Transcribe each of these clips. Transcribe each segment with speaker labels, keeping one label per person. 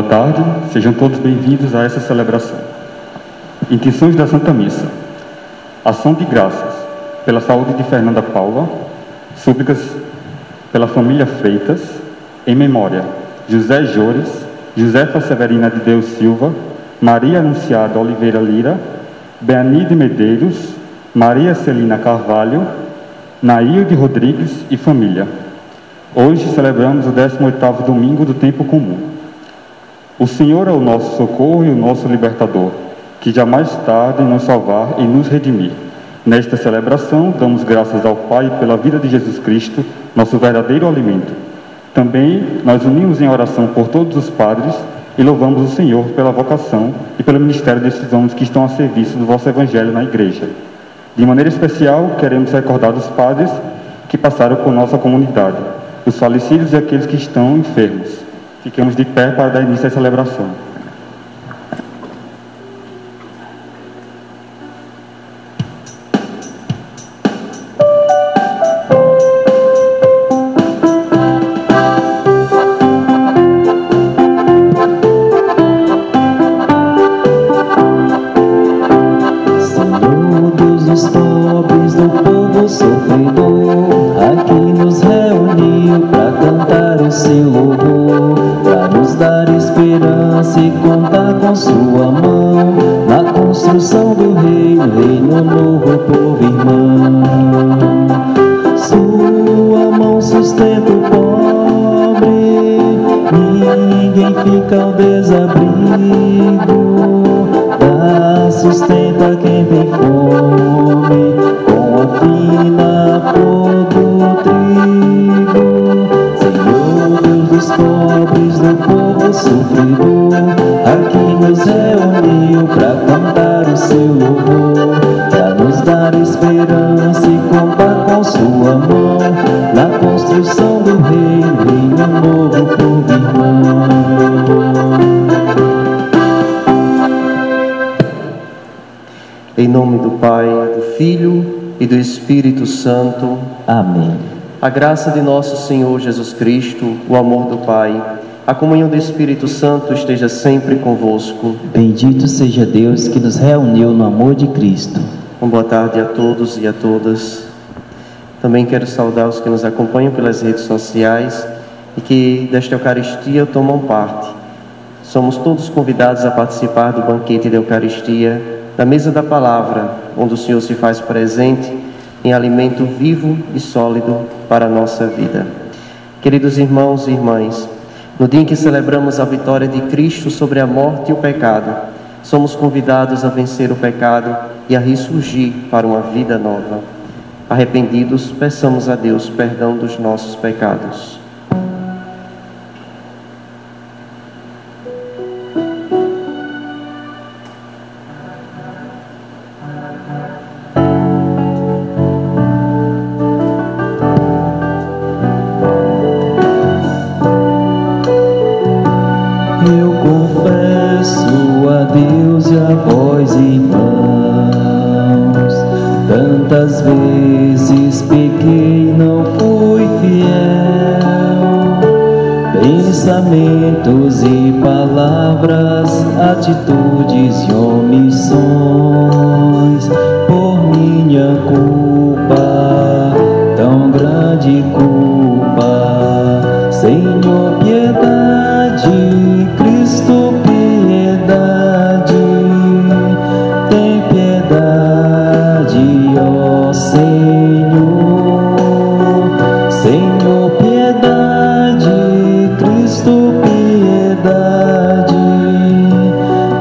Speaker 1: tarde, sejam todos bem-vindos a essa celebração. Intenções da Santa Missa. Ação de graças pela saúde de Fernanda Paula, súplicas pela família Freitas, em memória José Jores, Josefa Severina de Deus Silva, Maria Anunciada Oliveira Lira, Beanide Medeiros, Maria Celina Carvalho, Nailde Rodrigues e família. Hoje celebramos o 18º domingo do tempo comum. O Senhor é o nosso socorro e o nosso libertador, que jamais tarda em nos salvar e nos redimir. Nesta celebração, damos graças ao Pai pela vida de Jesus Cristo, nosso verdadeiro alimento. Também nós unimos em oração por todos os padres e louvamos o Senhor pela vocação e pelo ministério desses homens que estão a serviço do vosso Evangelho na Igreja. De maneira especial, queremos recordar os padres que passaram por nossa comunidade, os falecidos e aqueles que estão enfermos. Fiquemos de pé para dar início à celebração.
Speaker 2: Em nome do Pai, do Filho e do Espírito Santo. Amém. A graça de nosso Senhor Jesus Cristo, o amor do Pai, a comunhão do Espírito Santo esteja sempre convosco.
Speaker 3: Bendito seja Deus que nos reuniu no amor de Cristo.
Speaker 2: Uma boa tarde a todos e a todas. Também quero saudar os que nos acompanham pelas redes sociais e que desta Eucaristia tomam parte. Somos todos convidados a participar do banquete da Eucaristia, da mesa da palavra, onde o Senhor se faz presente em alimento vivo e sólido para a nossa vida. Queridos irmãos e irmãs, no dia em que celebramos a vitória de Cristo sobre a morte e o pecado, somos convidados a vencer o pecado e a ressurgir para uma vida nova. Arrependidos, peçamos a Deus perdão dos nossos pecados.
Speaker 3: Tantas vezes pequei, não fui fiel, pensamentos e palavras, atitudes e omissões, por minha culpa, tão grande culpa. Senhor, piedade, Cristo, piedade, tem piedade, ó Senhor. Senhor, piedade, Cristo, piedade,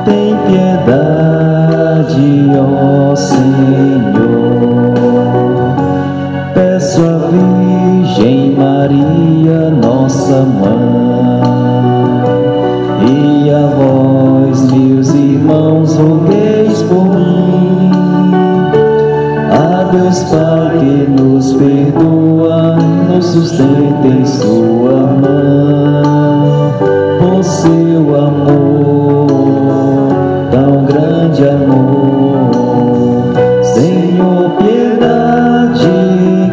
Speaker 3: tem piedade, ó Senhor. Peço à Virgem Maria, nossa mãe, e a vós, meus irmãos, rogueis por mim. A Deus Pai que nos perdoa, nos sustenta em sua mão, por seu amor, tão grande amor. Senhor, piedade,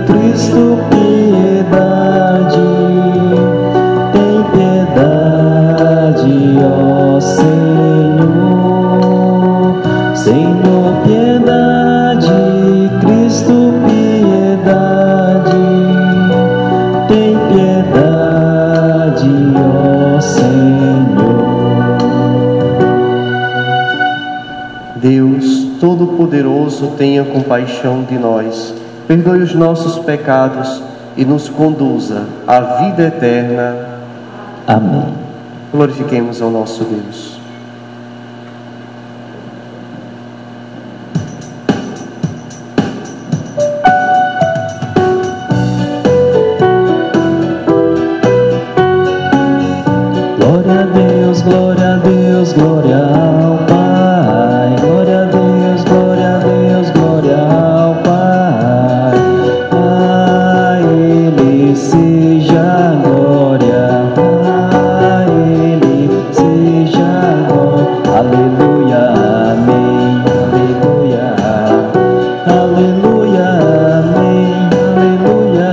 Speaker 3: Cristo, piedade, tem piedade, ó
Speaker 2: Todo-Poderoso tenha compaixão de nós, perdoe os nossos pecados e nos conduza à vida eterna.
Speaker 3: Amém.
Speaker 2: Glorifiquemos ao nosso Deus.
Speaker 3: Glória a Deus, glória a Deus, glória ao Pai. Glória a Deus, glória a Deus, glória ao Pai. A Ele seja glória, a Ele seja glória. Aleluia, amém, aleluia. Aleluia, amém, aleluia.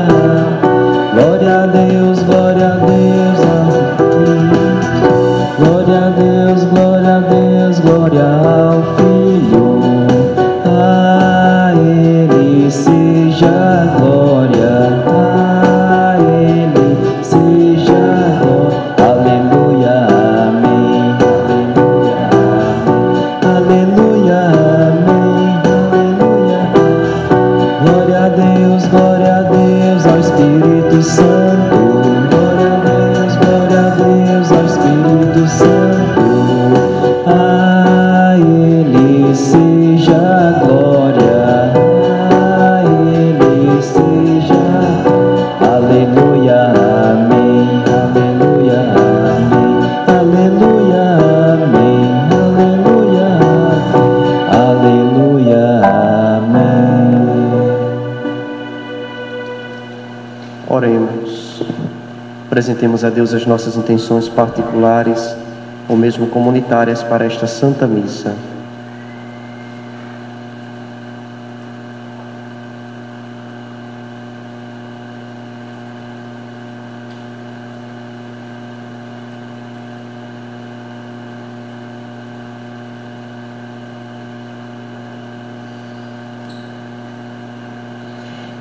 Speaker 3: Glória a Deus, glória a Deus, amém. Glória a Deus, glória a Deus, glória ao Filho. A Ele seja glória, a Ele seja glória. Aleluia, amém, aleluia, amém, aleluia. Glória a Deus ao Espírito Santo. Glória a Deus ao Espírito Santo. A Ele seja glória, a Ele seja. Aleluia, amém, aleluia, amém, aleluia, amém, aleluia, aleluia, amém.
Speaker 2: Oremos. Apresentemos a Deus as nossas intenções particulares ou mesmo comunitárias para esta Santa Missa.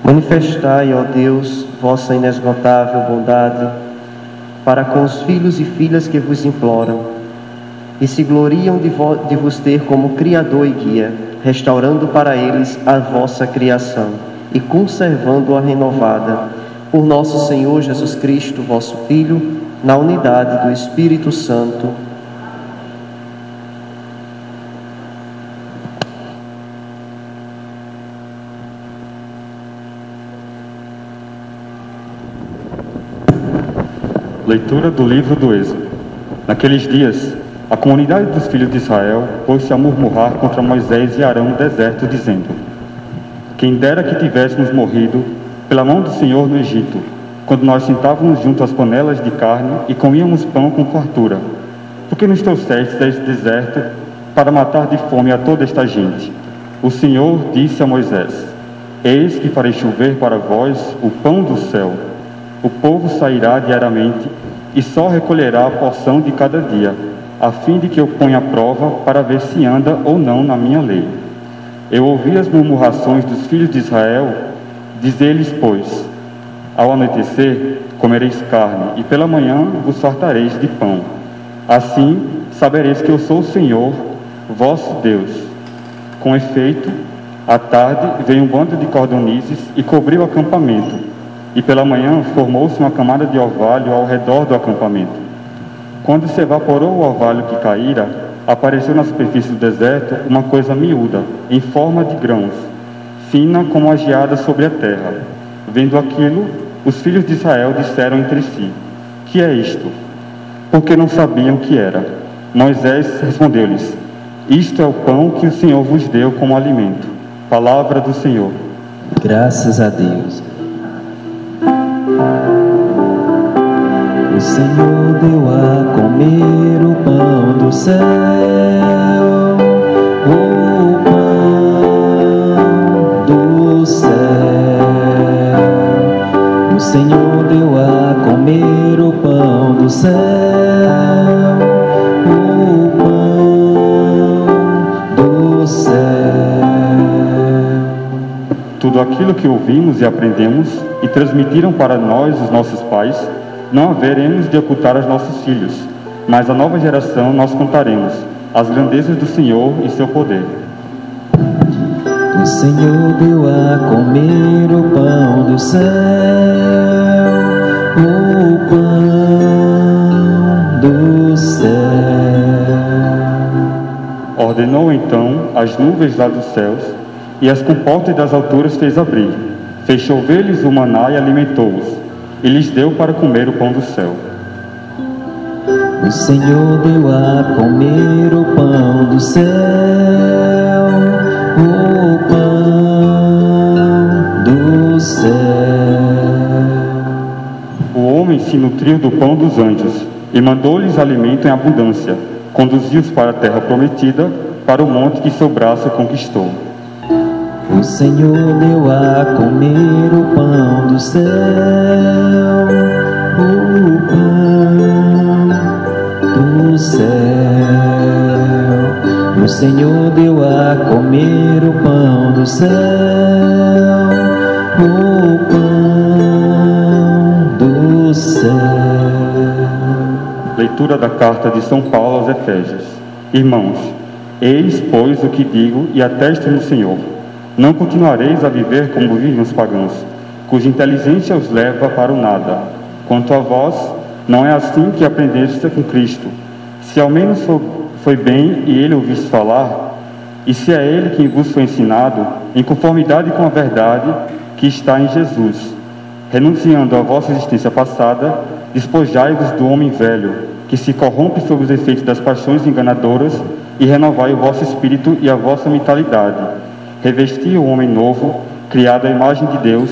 Speaker 2: Manifestai, ó Deus, vossa inesgotável bondade para com os filhos e filhas que vos imploram e se gloriam de vos ter como Criador e Guia, restaurando para eles a vossa criação e conservando-a renovada, por nosso Senhor Jesus Cristo, vosso Filho, na unidade do Espírito Santo.
Speaker 1: Leitura do livro do Êxodo. Naqueles dias, a comunidade dos filhos de Israel pôs-se a murmurar contra Moisés e Arão no deserto, dizendo: quem dera que tivéssemos morrido pela mão do Senhor no Egito, quando nós sentávamos junto às panelas de carne e comíamos pão com fartura. Porque nos trouxestes a este deserto para matar de fome a toda esta gente? O Senhor disse a Moisés: eis que farei chover para vós o pão do céu. O povo sairá diariamente e só recolherá a porção de cada dia, a fim de que eu ponha a prova para ver se anda ou não na minha lei. Eu ouvi as murmurações dos filhos de Israel, dizer-lhes, pois, ao anoitecer comereis carne, e pela manhã vos fartareis de pão. Assim sabereis que eu sou o Senhor, vosso Deus. Com efeito, à tarde veio um bando de cordonizes e cobriu o acampamento, e pela manhã formou-se uma camada de orvalho ao redor do acampamento. Quando se evaporou o orvalho que caíra, apareceu na superfície do deserto uma coisa miúda, em forma de grãos, fina como a geada sobre a terra. Vendo aquilo, os filhos de Israel disseram entre si: que é isto? Porque não sabiam o que era. Moisés respondeu-lhes: isto é o pão que o Senhor vos deu como alimento. Palavra do Senhor.
Speaker 3: Graças a Deus. O Senhor deu a comer o pão do céu, o pão do céu. O Senhor deu a comer o pão do céu, o pão do céu.
Speaker 1: Tudo aquilo que ouvimos e aprendemos e transmitiram para nós os nossos pais, não haveremos de ocultar aos nossos filhos, mas à nova geração nós contaremos as grandezas do Senhor e seu poder.
Speaker 3: O Senhor deu a comer o pão do céu, o pão do céu.
Speaker 1: Ordenou então as nuvens lá dos céus, e as comportas das alturas fez abrir. Fez chover-lhes o maná e alimentou-os, e lhes deu para comer o pão do céu.
Speaker 3: O Senhor deu a comer o pão do céu, o pão do céu.
Speaker 1: O homem se nutriu do pão dos anjos, e mandou-lhes alimento em abundância. Conduziu-os para a terra prometida, para o monte que seu braço conquistou.
Speaker 3: O Senhor deu a comer o pão do céu, o pão do céu. O Senhor deu a comer o pão do céu, o pão do céu.
Speaker 1: Leitura da carta de São Paulo aos Efésios. Irmãos, eis, pois, o que digo e atesto no Senhor. Não continuareis a viver como vivem os pagãos, cuja inteligência os leva para o nada. Quanto a vós, não é assim que aprendeste com Cristo. Se ao menos foi bem e ele ouviste falar, e se é ele quem vos foi ensinado, em conformidade com a verdade que está em Jesus. Renunciando à vossa existência passada, despojai-vos do homem velho, que se corrompe sob os efeitos das paixões enganadoras, e renovai o vosso espírito e a vossa mentalidade. Revesti o homem novo, criado à imagem de Deus,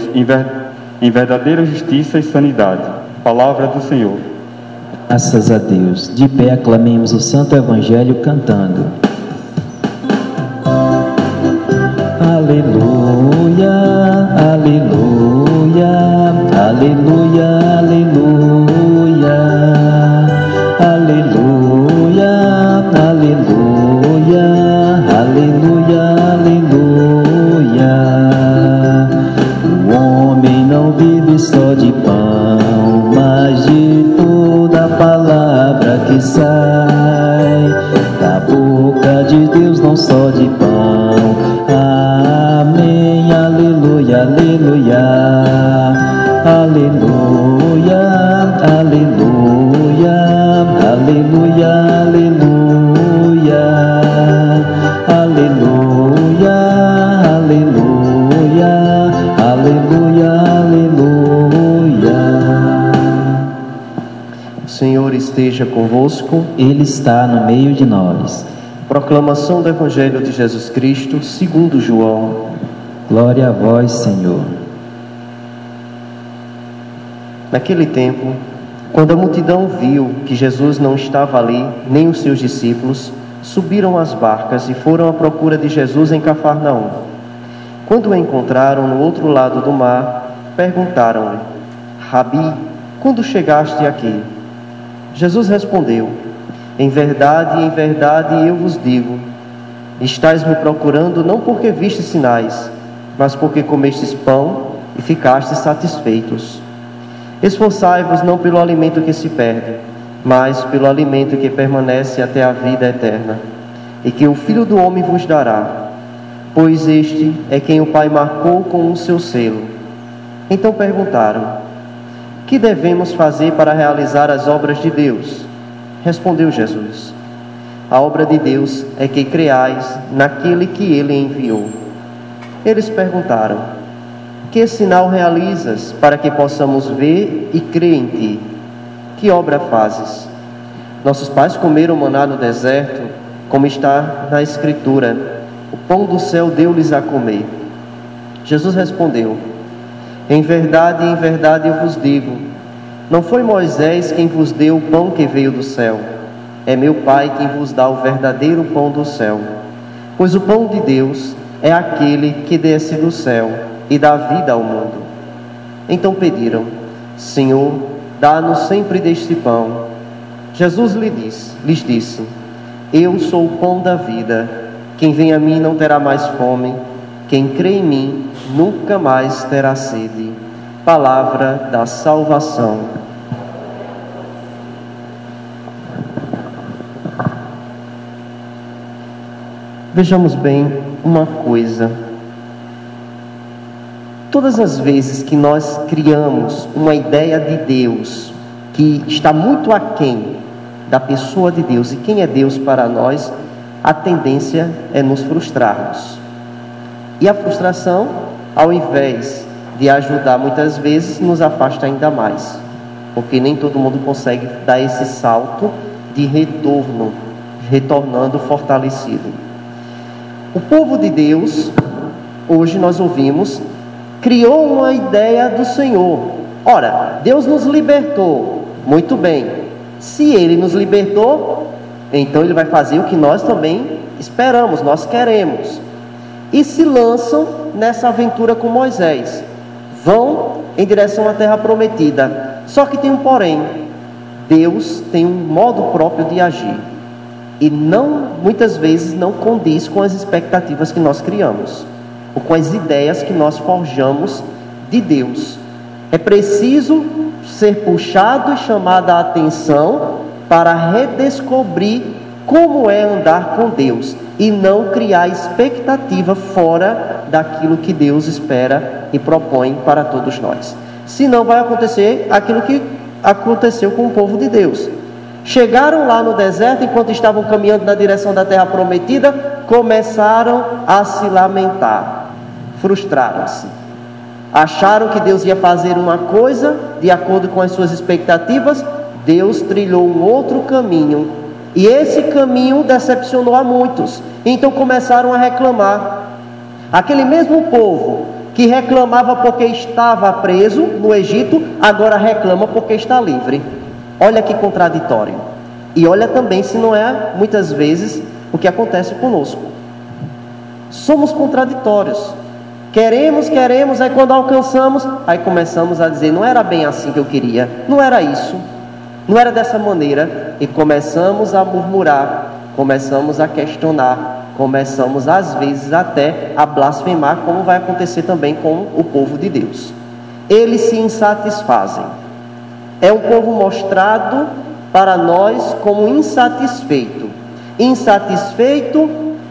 Speaker 1: em verdadeira justiça e sanidade. Palavra do Senhor.
Speaker 3: Graças a Deus. De pé aclamemos o Santo Evangelho cantando. Aleluia, aleluia, aleluia, aleluia, aleluia, aleluia, aleluia, aleluia. O homem não vive só de pão, mas de toda palavra que sai da boca de Deus, não só de pão. Amém, aleluia, aleluia, aleluia, aleluia, aleluia, aleluia, aleluia, aleluia, aleluia, aleluia.
Speaker 2: O Senhor esteja convosco.
Speaker 3: Ele está no meio de nós.
Speaker 2: Proclamação do Evangelho de Jesus Cristo, segundo João.
Speaker 3: Glória a vós, Senhor.
Speaker 2: Naquele tempo, quando a multidão viu que Jesus não estava ali, nem os seus discípulos, subiram às barcas e foram à procura de Jesus em Cafarnaum. Quando o encontraram no outro lado do mar, perguntaram-lhe: Rabi, quando chegaste aqui? Jesus respondeu: em verdade, eu vos digo, estais me procurando não porque vistes sinais, mas porque comestes pão e ficastes satisfeitos. Esforçai-vos não pelo alimento que se perde, mas pelo alimento que permanece até a vida eterna, e que o Filho do Homem vos dará, pois este é quem o Pai marcou com o seu selo. Então perguntaram: que devemos fazer para realizar as obras de Deus? Respondeu Jesus: a obra de Deus é que creais naquele que Ele enviou. Eles perguntaram: que sinal realizas para que possamos ver e crer em Ti? Que obra fazes? Nossos pais comeram maná no deserto, como está na Escritura: o pão do céu deu-lhes a comer. Jesus respondeu: em verdade, eu vos digo, não foi Moisés quem vos deu o pão que veio do céu, é meu Pai quem vos dá o verdadeiro pão do céu. Pois o pão de Deus é aquele que desce do céu e dá vida ao mundo. Então pediram: Senhor, dá-nos sempre deste pão. Jesus lhes disse: eu sou o pão da vida. Quem vem a mim não terá mais fome, quem crê em mim nunca mais terá sede. Palavra da salvação. Vejamos bem uma coisa. Todas as vezes que nós criamos uma ideia de Deus que está muito aquém da pessoa de Deus e quem é Deus para nós, a tendência é nos frustrarmos. E a frustração, ao invés de ajudar muitas vezes, nos afasta ainda mais, porque nem todo mundo consegue dar esse salto de retorno, retornando fortalecido. O povo de Deus, hoje nós ouvimos, criou uma ideia do Senhor. Ora, Deus nos libertou, muito bem. Se Ele nos libertou, então Ele vai fazer o que nós também esperamos, nós queremos. E se lançam nessa aventura com Moisés. Vão em direção à terra prometida. Só que tem um porém. Deus tem um modo próprio de agir. E muitas vezes não condiz com as expectativas que nós criamos, ou com as ideias que nós forjamos de Deus. É preciso ser puxado e chamado a atenção para redescobrir como é andar com Deus e não criar expectativa fora daquilo que Deus espera e propõe para todos nós. Senão vai acontecer aquilo que aconteceu com o povo de Deus. Chegaram lá no deserto, enquanto estavam caminhando na direção da terra prometida, começaram a se lamentar, frustraram-se. Acharam que Deus ia fazer uma coisa de acordo com as suas expectativas. Deus trilhou um outro caminho, e esse caminho decepcionou a muitos. Então começaram a reclamar. Aquele mesmo povo que reclamava porque estava preso no Egito, agora reclama porque está livre. Olha que contraditório. E olha também se não é muitas vezes o que acontece conosco. Somos contraditórios. Queremos, aí quando alcançamos, aí começamos a dizer, não era bem assim que eu queria, não era isso, não era dessa maneira, e começamos a murmurar, começamos a questionar, começamos às vezes até a blasfemar, como vai acontecer também com o povo de Deus. Eles se insatisfazem. É um povo mostrado para nós como insatisfeito,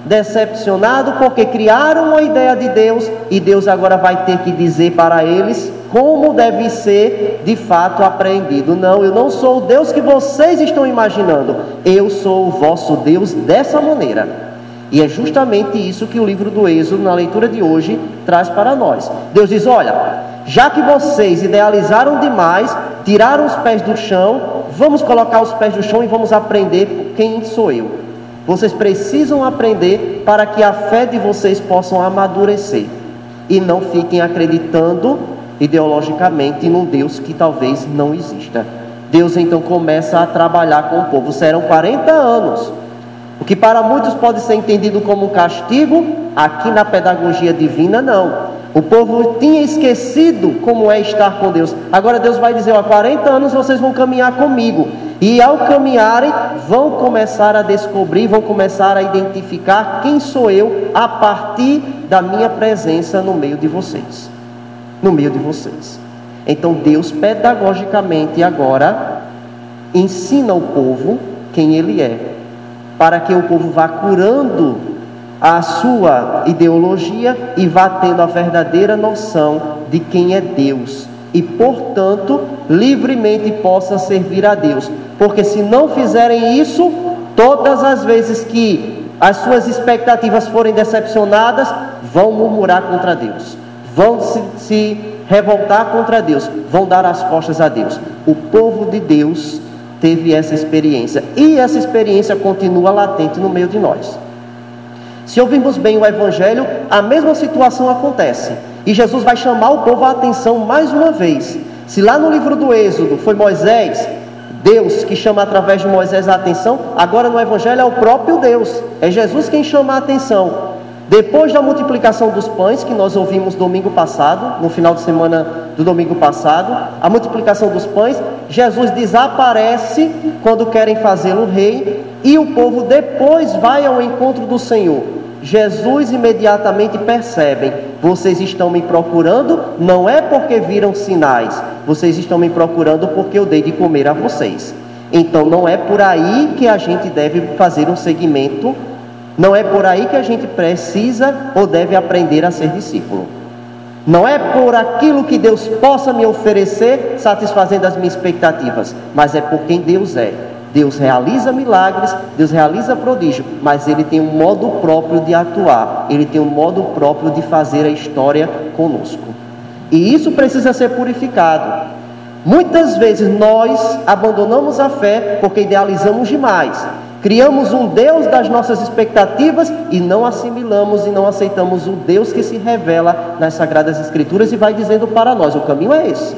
Speaker 2: decepcionado, porque criaram uma ideia de Deus, e Deus agora vai ter que dizer para eles como deve ser de fato apreendido. Não, eu não sou o Deus que vocês estão imaginando, eu sou o vosso Deus dessa maneira. E é justamente isso que o livro do Êxodo, na leitura de hoje, traz para nós. Deus diz, olha, já que vocês idealizaram demais, tiraram os pés do chão, vamos colocar os pés do chão e vamos aprender quem sou eu. Vocês precisam aprender para que a fé de vocês possam amadurecer e não fiquem acreditando ideologicamente num Deus que talvez não exista. Deus então começa a trabalhar com o povo. Serão 40 anos. O que para muitos pode ser entendido como castigo, aqui na pedagogia divina não. O povo tinha esquecido como é estar com Deus. Agora Deus vai dizer, 40 anos vocês vão caminhar comigo. E ao caminharem, vão começar a descobrir, vão começar a identificar quem sou eu a partir da minha presença no meio de vocês. No meio de vocês. Então Deus pedagogicamente agora ensina o povo quem Ele é, para que o povo vá curando a sua ideologia e vá tendo a verdadeira noção de quem é Deus. E, portanto, livremente possa servir a Deus. Porque se não fizerem isso, todas as vezes que as suas expectativas forem decepcionadas, vão murmurar contra Deus, vão se revoltar contra Deus, vão dar as costas a Deus. O povo de Deus teve essa experiência, e essa experiência continua latente no meio de nós. Se ouvirmos bem o Evangelho, a mesma situação acontece. E Jesus vai chamar o povo à atenção mais uma vez. Se lá no livro do Êxodo foi Moisés, Deus que chama através de Moisés a atenção, agora no Evangelho é o próprio Deus. É Jesus quem chama a atenção. Depois da multiplicação dos pães, que nós ouvimos domingo passado, no final de semana do domingo passado, a multiplicação dos pães, Jesus desaparece quando querem fazê-lo rei, e o povo depois vai ao encontro do Senhor. Jesus imediatamente percebe, vocês estão me procurando, não é porque viram sinais, vocês estão me procurando porque eu dei de comer a vocês. Então não é por aí que a gente deve fazer um seguimento, não é por aí que a gente precisa ou deve aprender a ser discípulo. Não é por aquilo que Deus possa me oferecer, satisfazendo as minhas expectativas, mas é por quem Deus é. Deus realiza milagres, Deus realiza prodígio, mas Ele tem um modo próprio de atuar, Ele tem um modo próprio de fazer a história conosco. E isso precisa ser purificado. Muitas vezes nós abandonamos a fé porque idealizamos demais. Criamos um Deus das nossas expectativas e não assimilamos e não aceitamos o Deus que se revela nas Sagradas Escrituras e vai dizendo para nós: o caminho é esse,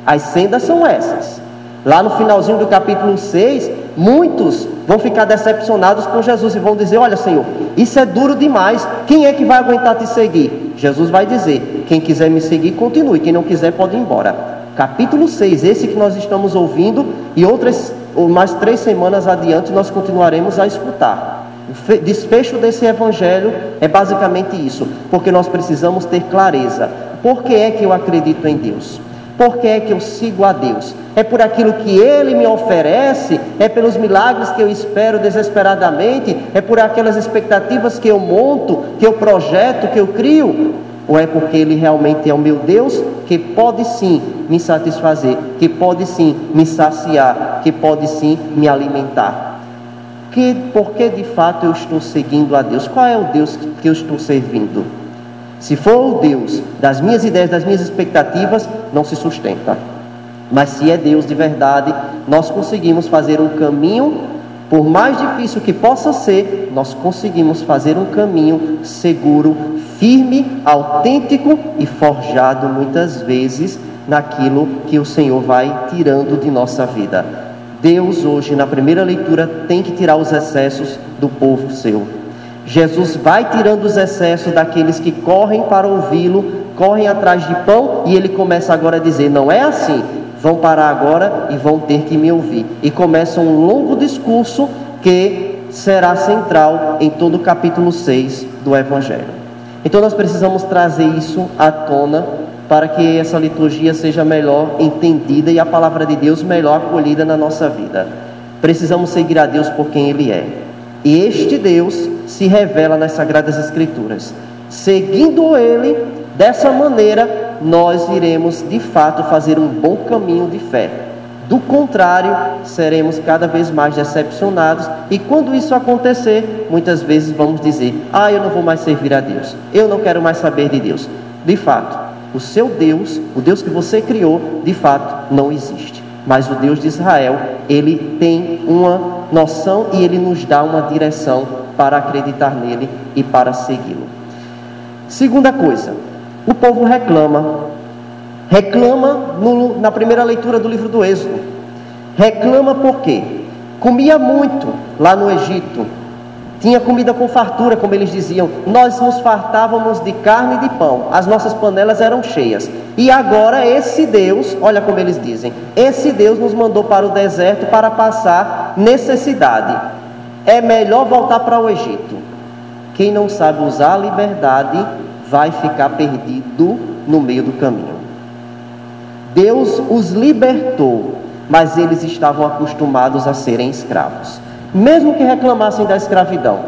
Speaker 2: as sendas são essas. Lá no finalzinho do capítulo 6, muitos vão ficar decepcionados com Jesus e vão dizer: olha, Senhor, isso é duro demais, quem é que vai aguentar te seguir? Jesus vai dizer: quem quiser me seguir, continue, quem não quiser pode ir embora. Capítulo 6, esse que nós estamos ouvindo, e outras, ou mais 3 semanas adiante, nós continuaremos a escutar. O desfecho desse evangelho é basicamente isso, porque nós precisamos ter clareza. Por que é que eu acredito em Deus? Por que é que eu sigo a Deus? É por aquilo que Ele me oferece? É pelos milagres que eu espero desesperadamente? É por aquelas expectativas que eu monto, que eu projeto, que eu crio? Ou é porque Ele realmente é o meu Deus, que pode sim me satisfazer, que pode sim me saciar, que pode sim me alimentar? Porque de fato eu estou seguindo a Deus? Qual é o Deus que eu estou servindo? Se for o Deus das minhas ideias, das minhas expectativas, não se sustenta. Mas se é Deus de verdade, nós conseguimos fazer um caminho, por mais difícil que possa ser, nós conseguimos fazer um caminho seguro, firme, autêntico e forjado muitas vezes naquilo que o Senhor vai tirando de nossa vida. Deus hoje, na primeira leitura, tem que tirar os excessos do povo seu. Jesus vai tirando os excessos daqueles que correm para ouvi-lo, correm atrás de pão, e ele começa agora a dizer: não é assim, vão parar agora e vão ter que me ouvir. E começa um longo discurso que será central em todo o capítulo 6 do Evangelho. Então nós precisamos trazer isso à tona para que essa liturgia seja melhor entendida e a palavra de Deus melhor acolhida na nossa vida. Precisamos seguir a Deus por quem Ele é. E este Deus se revela nas Sagradas Escrituras. Seguindo Ele, dessa maneira, nós iremos de fato fazer um bom caminho de fé. Do contrário, seremos cada vez mais decepcionados, e quando isso acontecer, muitas vezes vamos dizer: eu não vou mais servir a Deus, eu não quero mais saber de Deus. De fato, o seu Deus, o Deus que você criou, de fato não existe. Mas o Deus de Israel, Ele tem uma noção e Ele nos dá uma direção para acreditar nele e para segui-lo. Segunda coisa, o povo reclama na primeira leitura do livro do Êxodo. Reclama por quê? Comia muito lá no Egito, tinha comida com fartura, como eles diziam. Nós nos fartávamos de carne e de pão, as nossas panelas eram cheias. E agora esse Deus, olha como eles dizem, esse Deus nos mandou para o deserto para passar necessidade. É melhor voltar para o Egito. Quem não sabe usar a liberdade vai ficar perdido no meio do caminho. Deus os libertou, mas eles estavam acostumados a serem escravos. Mesmo que reclamassem da escravidão,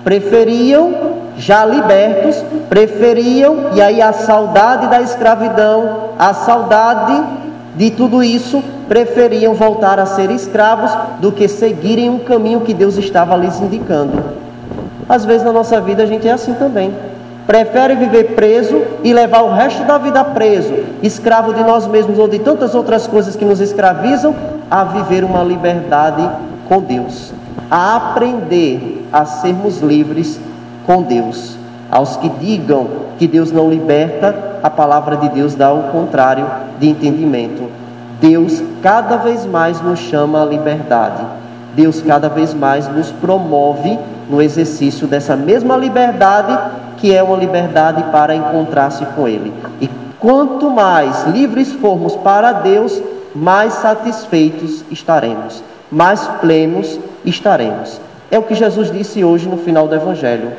Speaker 2: preferiam, já libertos, e aí a saudade da escravidão, a saudade de tudo isso, preferiam voltar a ser escravos do que seguirem um caminho que Deus estava lhes indicando. Às vezes na nossa vida a gente é assim também. Prefere viver preso e levar o resto da vida preso, escravo de nós mesmos ou de tantas outras coisas que nos escravizam, a viver uma liberdade com Deus, a aprender a sermos livres com Deus. Aos que digam que Deus não liberta, a palavra de Deus dá o contrário de entendimento. Deus cada vez mais nos chama à liberdade. Deus cada vez mais nos promove no exercício dessa mesma liberdade, que é uma liberdade para encontrar-se com Ele. E quanto mais livres formos para Deus, mais satisfeitos estaremos, mais plenos estaremos. É o que Jesus disse hoje no final do Evangelho: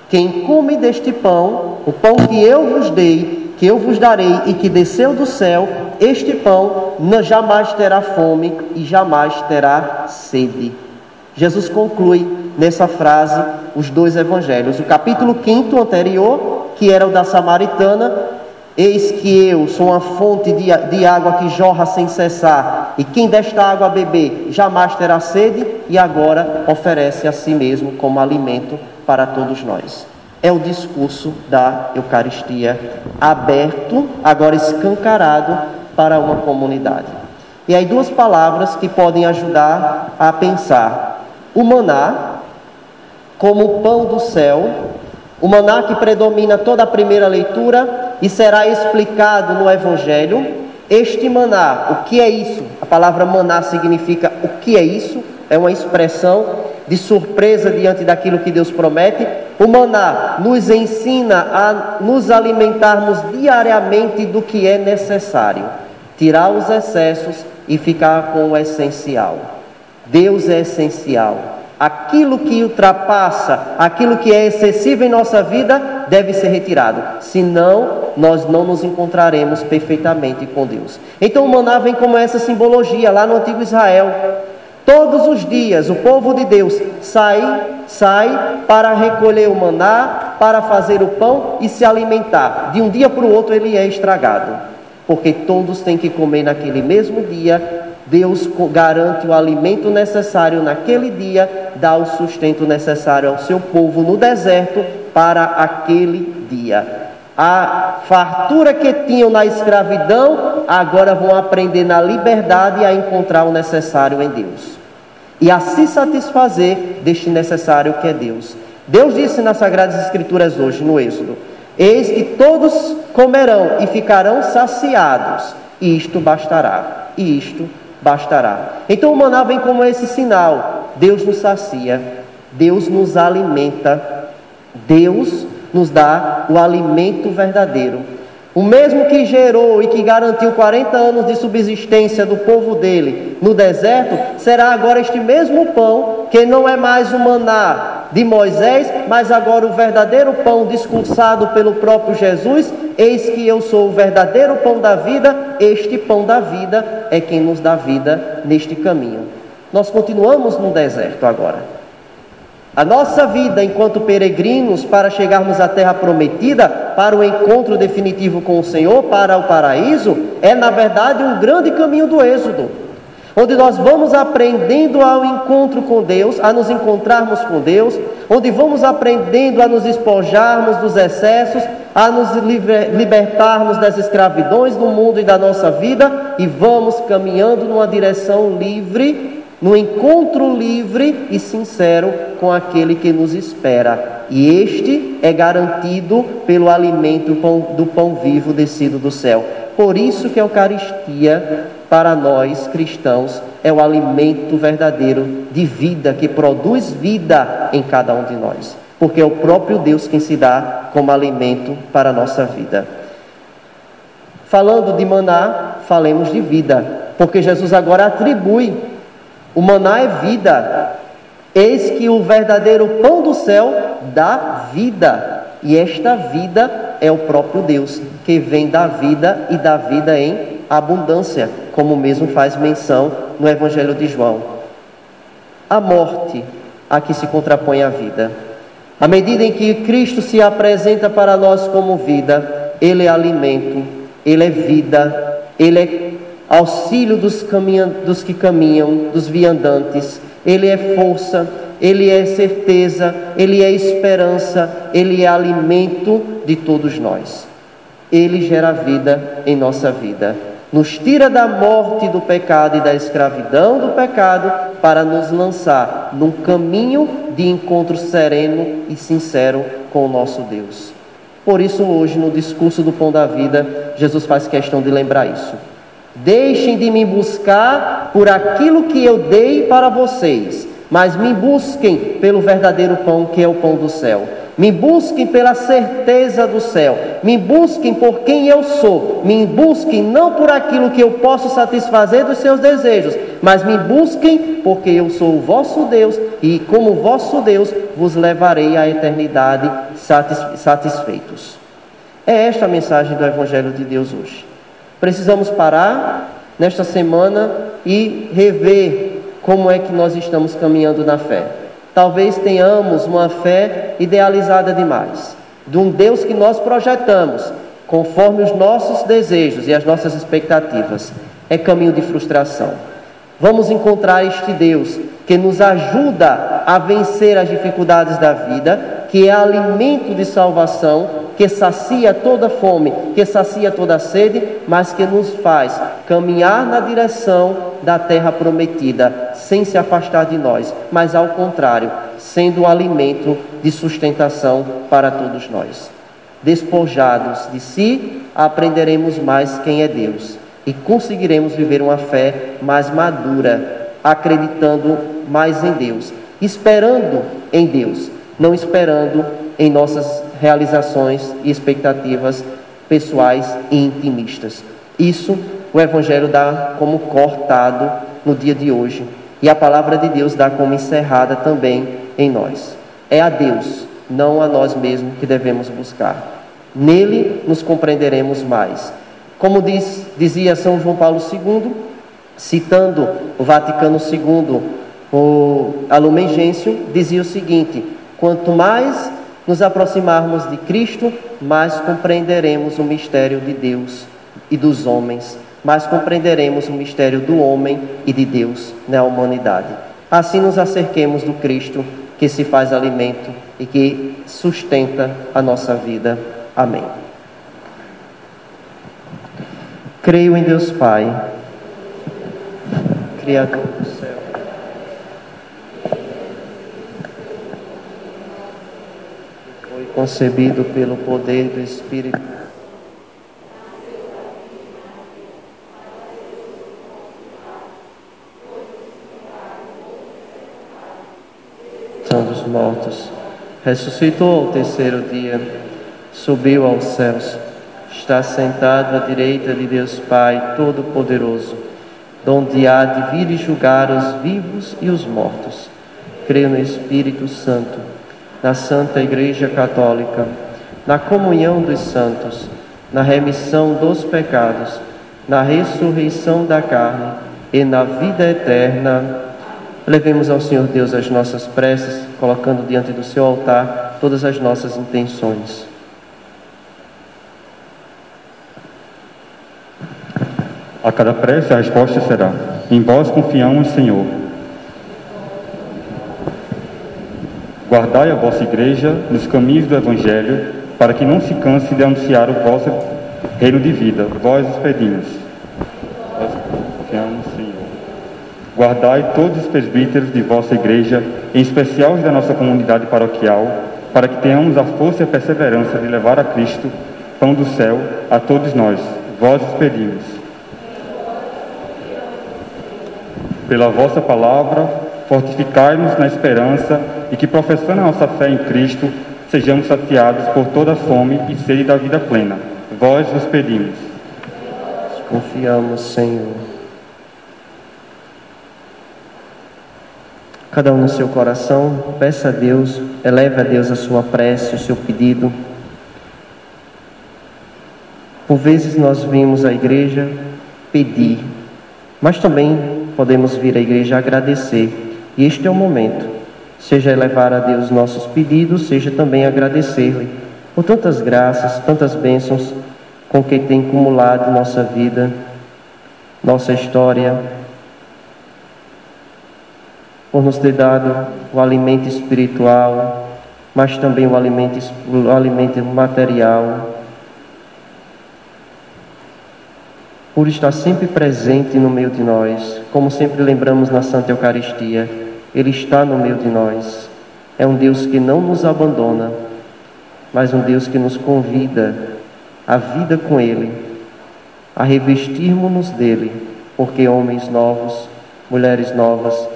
Speaker 2: quem come deste pão, o pão que eu vos dei, que eu vos darei e que desceu do céu, este pão jamais terá fome e jamais terá sede. Jesus conclui nessa frase os 2 evangelhos. O capítulo 5 anterior, que era o da Samaritana, eis que eu sou uma fonte de água que jorra sem cessar, e quem desta água beber jamais terá sede, e agora oferece a si mesmo como alimento para todos nós. É o discurso da Eucaristia aberto, agora escancarado para uma comunidade. E aí duas palavras que podem ajudar a pensar: o maná como o pão do céu, o maná que predomina toda a primeira leitura e será explicado no Evangelho. Este maná, o que é isso? A palavra maná significa o que é isso? É uma expressão de surpresa diante daquilo que Deus promete. O maná nos ensina a nos alimentarmos diariamente do que é necessário, tirar os excessos e ficar com o essencial. Deus é essencial. Aquilo que ultrapassa, aquilo que é excessivo em nossa vida, deve ser retirado. Senão, nós não nos encontraremos perfeitamente com Deus. Então, o maná vem como essa simbologia lá no antigo Israel. Todos os dias, o povo de Deus sai para recolher o maná, para fazer o pão e se alimentar. De um dia para o outro, ele é estragado, porque todos têm que comer naquele mesmo dia. Deus garante o alimento necessário naquele dia, dá o sustento necessário ao seu povo no deserto para aquele dia. A fartura que tinham na escravidão, agora vão aprender na liberdade a encontrar o necessário em Deus e a se satisfazer deste necessário que é Deus. Deus disse nas Sagradas Escrituras hoje, no Êxodo: eis que todos comerão e ficarão saciados, e isto bastará, e isto bastará. Então o maná vem como esse sinal: Deus nos sacia, Deus nos alimenta, Deus nos dá o alimento verdadeiro. O mesmo que gerou e que garantiu 40 anos de subsistência do povo dele no deserto, será agora este mesmo pão, que não é mais o maná de Moisés, mas agora o verdadeiro pão discursado pelo próprio Jesus. Eis que eu sou o verdadeiro pão da vida, este pão da vida é quem nos dá vida neste caminho. Nós continuamos no deserto agora. A nossa vida enquanto peregrinos para chegarmos à terra prometida, para o encontro definitivo com o Senhor, para o paraíso, é na verdade um grande caminho do êxodo, onde nós vamos aprendendo ao encontro com Deus, a nos encontrarmos com Deus, onde vamos aprendendo a nos despojarmos dos excessos, a nos libertarmos das escravidões do mundo e da nossa vida, e vamos caminhando numa direção livre, num encontro livre e sincero com aquele que nos espera. E este é garantido pelo alimento do pão vivo descido do céu. Por isso que a Eucaristia, para nós cristãos, é o alimento verdadeiro de vida, que produz vida em cada um de nós. Porque é o próprio Deus quem se dá como alimento para a nossa vida. Falando de maná, falemos de vida, porque Jesus agora atribui: o maná é vida. Eis que o verdadeiro pão do céu dá vida. E esta vida é o próprio Deus, que vem da vida e dá vida em abundância, como mesmo faz menção no Evangelho de João. A morte a que se contrapõe a vida. À medida em que Cristo se apresenta para nós como vida, Ele é alimento, Ele é vida, Ele é auxílio dos que caminham, dos viandantes. Ele é força, Ele é certeza, Ele é esperança, Ele é alimento de todos nós. Ele gera vida em nossa vida. Nos tira da morte do pecado e da escravidão do pecado para nos lançar num caminho de encontro sereno e sincero com o nosso Deus. Por isso hoje, no discurso do Pão da Vida, Jesus faz questão de lembrar isso. Deixem de me buscar por aquilo que eu dei para vocês, mas me busquem pelo verdadeiro pão, que é o pão do céu. Me busquem pela certeza do céu. Me busquem por quem eu sou. Me busquem não por aquilo que eu posso satisfazer dos seus desejos, mas me busquem porque eu sou o vosso Deus e como vosso Deus vos levarei à eternidade satisfeitos. É esta a mensagem do Evangelho de Deus hoje. Precisamos parar nesta semana e rever como é que nós estamos caminhando na fé. Talvez tenhamos uma fé idealizada demais, de um Deus que nós projetamos, conforme os nossos desejos e as nossas expectativas, é caminho de frustração. Vamos encontrar este Deus que nos ajuda a vencer as dificuldades da vida, que é alimento de salvação, que sacia toda fome, que sacia toda sede, mas que nos faz caminhar na direção da terra prometida, sem se afastar de nós, mas ao contrário, sendo um alimento de sustentação para todos nós. Despojados de si, aprenderemos mais quem é Deus e conseguiremos viver uma fé mais madura, acreditando mais em Deus, esperando em Deus, não esperando em nossas realizações e expectativas pessoais e intimistas. Isso o Evangelho dá como cortado no dia de hoje, e a palavra de Deus dá como encerrada também em nós. É a Deus, não a nós mesmos, que devemos buscar. Nele nos compreenderemos mais. Como dizia São João Paulo II, citando o Vaticano II, a Lumen Gentium, dizia o seguinte: quanto mais nos aproximarmos de Cristo, mais compreenderemos o mistério de Deus e dos homens, mais compreenderemos o mistério do homem e de Deus na humanidade. Assim nos acerquemos do Cristo que se faz alimento e que sustenta a nossa vida. Amém. Creio em Deus Pai, Criador do céu, que foi concebido pelo poder do Espírito, dos mortos, ressuscitou ao terceiro dia, subiu aos céus, está sentado à direita de Deus Pai Todo-Poderoso, donde há de vir e julgar os vivos e os mortos. Creio no Espírito Santo, na Santa Igreja Católica, na comunhão dos santos, na remissão dos pecados, na ressurreição da carne e na vida eterna. Levemos ao Senhor Deus as nossas preces, colocando diante do seu altar todas as nossas intenções.
Speaker 1: A cada prece a resposta será: em vós confiamos, Senhor. Guardai a vossa igreja nos caminhos do Evangelho, para que não se canse de anunciar o vosso reino de vida. Vós os pedimos. Vós confiamos, Senhor. Guardai todos os presbíteros de vossa igreja, em especial os da nossa comunidade paroquial, para que tenhamos a força e a perseverança de levar a Cristo, pão do céu, a todos nós. Vós os pedimos. Pela vossa palavra, fortificai-nos na esperança e que, professando a nossa fé em Cristo, sejamos saciados por toda a fome e sede da vida plena. Vós vos pedimos.
Speaker 2: Confiamos, Senhor. Cada um no seu coração, peça a Deus, eleve a Deus a sua prece, o seu pedido. Por vezes nós vimos à igreja pedir, mas também podemos vir à igreja agradecer. E este é o momento, seja elevar a Deus nossos pedidos, seja também agradecer-lhe por tantas graças, tantas bênçãos com que tem acumulado nossa vida, nossa história, por nos ter dado o alimento espiritual, mas também o alimento material, por estar sempre presente no meio de nós, como sempre lembramos na Santa Eucaristia. Ele está no meio de nós. É um Deus que não nos abandona, mas um Deus que nos convida à vida com Ele, a revestirmos-nos dele, porque homens novos, mulheres novas,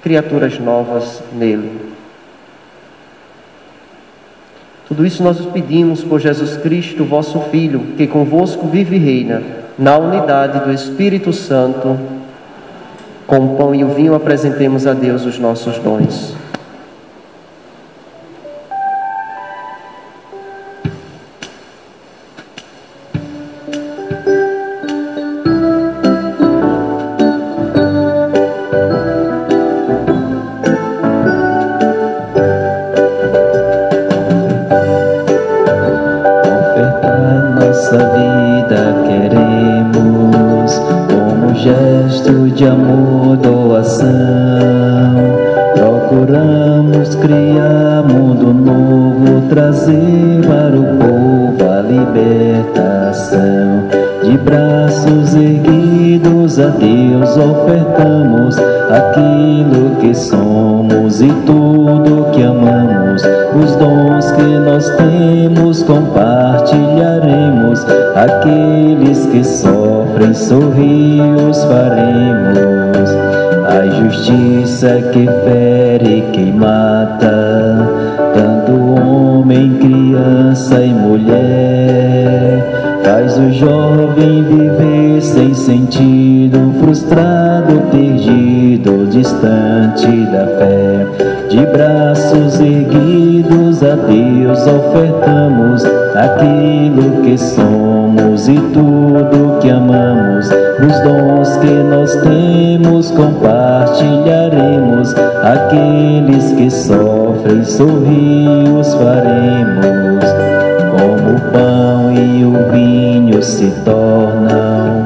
Speaker 2: criaturas novas nele. Tudo isso nós os pedimos por Jesus Cristo, vosso Filho, que convosco vive e reina, na unidade do Espírito Santo. Com o pão e o vinho apresentemos a Deus os nossos dons.
Speaker 3: Nossa gesto de amor, doação, procuramos criar mundo novo, trazer para o povo a libertação. De braços erguidos a Deus ofertamos aquilo que somos e tudo que amamos. Os dons que nós temos compartilharemos, aqueles que sofrem sorrios faremos. A justiça que fere, que mata, tanto homem, criança e mulher, faz o jovem viver sem sentido, frustrado, perdido, distante da fé. De braços erguidos a Deus ofertamos aquilo que somos e tudo que amamos. Os dons que nós temos compartilharemos, aqueles que sofrem sorrios faremos. Como o pão e o vinho se tornam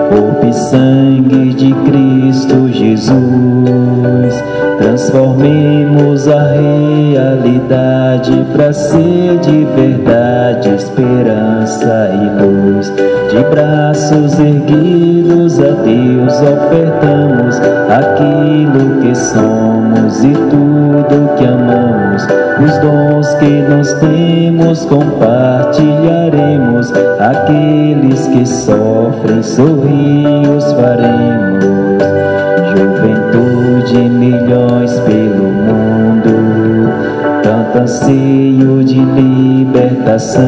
Speaker 3: corpo e sangue de Cristo Jesus, transformemos a realidade para ser de verdade esperança e luz. De braços erguidos a Deus ofertamos aquilo que somos e tudo que amamos. Os dons que nós temos compartilharemos, aqueles que sofrem sorrios faremos. Juventude, milhões pelo mundo, tanto anseio de libertação.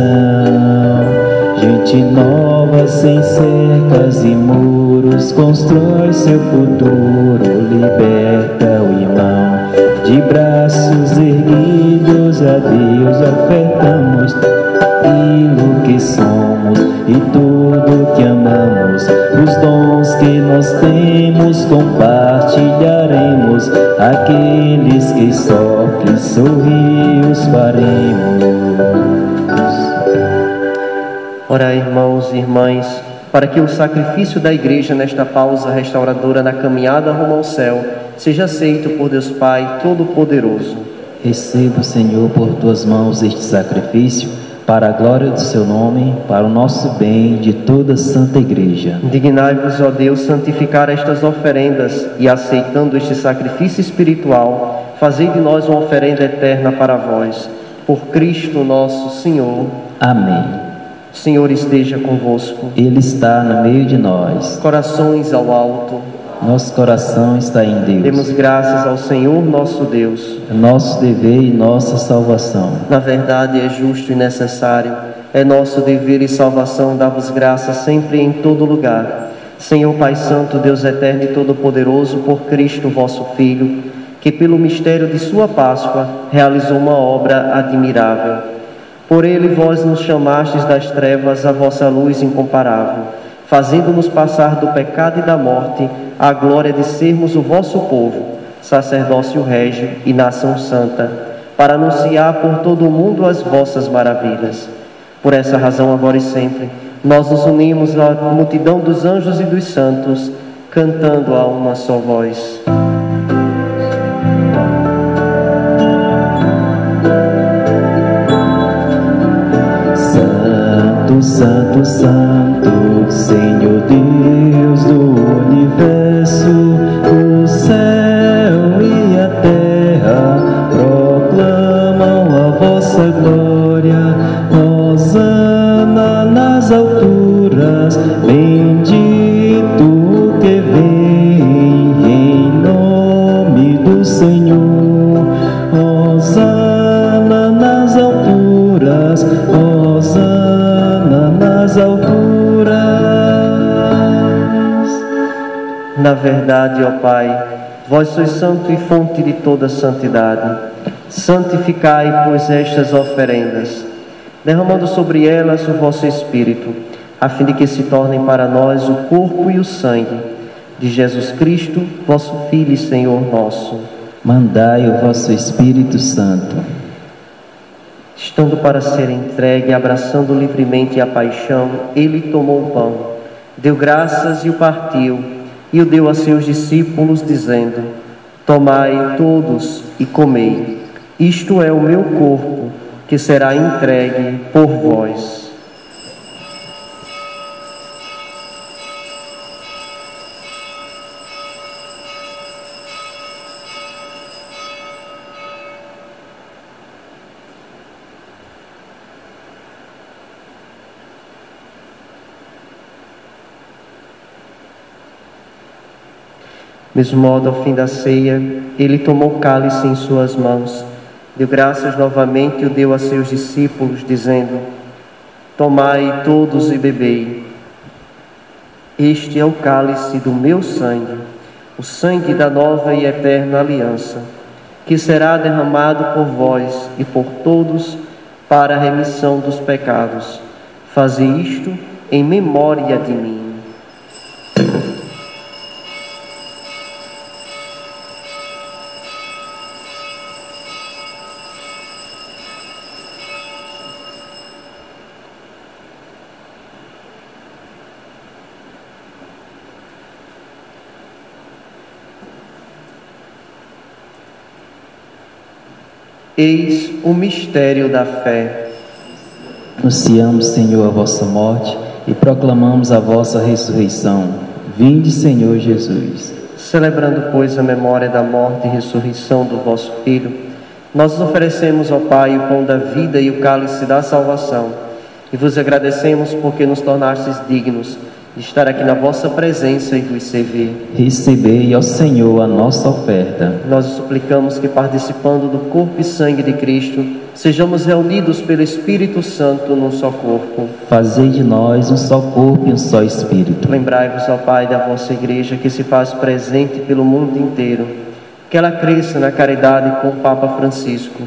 Speaker 3: Gente nova sem cercas e muros, constrói seu futuro, liberta o irmão. De braços erguidos a Deus ofertamos aquilo que somos e tudo que amamos. Os dons que nós temos compartilharemos, aqueles que sofrem sorrios faremos.
Speaker 2: Orai, irmãos e irmãs, para que o sacrifício da Igreja nesta pausa restauradora na caminhada rumo ao céu seja aceito por Deus Pai Todo-Poderoso.
Speaker 3: Receba, Senhor, por tuas mãos este sacrifício, para a glória do seu nome, para o nosso bem de toda a Santa Igreja.
Speaker 2: Dignai-vos, ó Deus, santificar estas oferendas e, aceitando este sacrifício espiritual, fazei de nós uma oferenda eterna para vós. Por Cristo nosso Senhor.
Speaker 3: Amém.
Speaker 2: O Senhor esteja convosco.
Speaker 3: Ele está no meio de nós.
Speaker 2: Corações ao alto.
Speaker 3: Nosso coração está em Deus.
Speaker 2: Demos graças ao Senhor nosso Deus.
Speaker 3: É nosso dever e nossa salvação.
Speaker 2: Na verdade é justo e necessário, é nosso dever e salvação dar-vos graças sempre e em todo lugar. Senhor Pai Santo, Deus eterno e todo-poderoso, por Cristo vosso Filho, que pelo mistério de sua Páscoa realizou uma obra admirável. Por ele vós nos chamastes das trevas à vossa luz incomparável, fazendo-nos passar do pecado e da morte à glória de sermos o vosso povo, sacerdócio régio e nação santa, para anunciar por todo o mundo as vossas maravilhas. Por essa razão, agora e sempre, nós nos unimos à multidão dos anjos e dos santos, cantando a uma só voz.
Speaker 3: Santo, Santo, Senhor Deus do universo, o céu e a terra proclamam a vossa glória. Hosana nas alturas, bendito o que vem em nome do Senhor. Hosana nas alturas, Hosana nas alturas.
Speaker 2: Na verdade, ó Pai, vós sois santo e fonte de toda santidade. Santificai, pois, estas oferendas, derramando sobre elas o vosso Espírito, a fim de que se tornem para nós o corpo e o sangue de Jesus Cristo, vosso Filho e Senhor nosso.
Speaker 3: Mandai o vosso Espírito Santo.
Speaker 2: Estando para ser entregue, abraçando livremente a paixão, ele tomou o pão, deu graças e o partiu, e o deu a seus discípulos, dizendo: Tomai todos e comei. Isto é o meu corpo, que será entregue por vós. Mesmo modo, ao fim da ceia, ele tomou o cálice em suas mãos, deu graças novamente e o deu a seus discípulos, dizendo: Tomai todos e bebei. Este é o cálice do meu sangue, o sangue da nova e eterna aliança, que será derramado por vós e por todos para a remissão dos pecados. Fazei isto em memória de mim. Eis o mistério da fé.
Speaker 3: Anunciamos, Senhor, a vossa morte e proclamamos a vossa ressurreição. Vinde, Senhor Jesus.
Speaker 2: Celebrando, pois, a memória da morte e ressurreição do vosso Filho, nós oferecemos ao Pai o pão da vida e o cálice da salvação, e vos agradecemos porque nos tornastes dignos de estar aqui na vossa presença e vos servir.
Speaker 3: Recebei, ó Senhor, a nossa oferta.
Speaker 2: Nós suplicamos que, participando do corpo e sangue de Cristo, sejamos reunidos pelo Espírito Santo num só corpo.
Speaker 3: Fazei de nós um só corpo e um só Espírito.
Speaker 2: Lembrai-vos, ó Pai, da vossa Igreja, que se faz presente pelo mundo inteiro, que ela cresça na caridade com o Papa Francisco,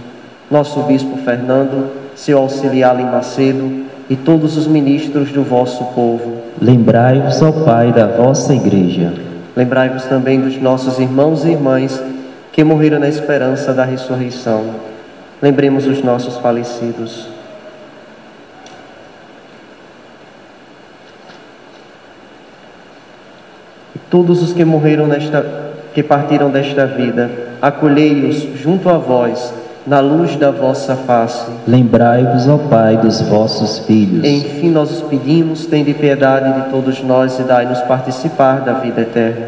Speaker 2: nosso Bispo Fernando, seu auxiliar Lima Macedo e todos os ministros do vosso povo.
Speaker 3: Lembrai-vos, ó Pai, da vossa Igreja.
Speaker 2: Lembrai-vos também dos nossos irmãos e irmãs que morreram na esperança da ressurreição. Lembremos os nossos falecidos. Todos os que morreram que partiram desta vida, acolhei-os junto a vós, na luz da vossa face.
Speaker 3: Lembrai-vos, ó Pai, dos vossos filhos.
Speaker 2: Enfim, nós os pedimos, tende piedade de todos nós e dai-nos participar da vida eterna.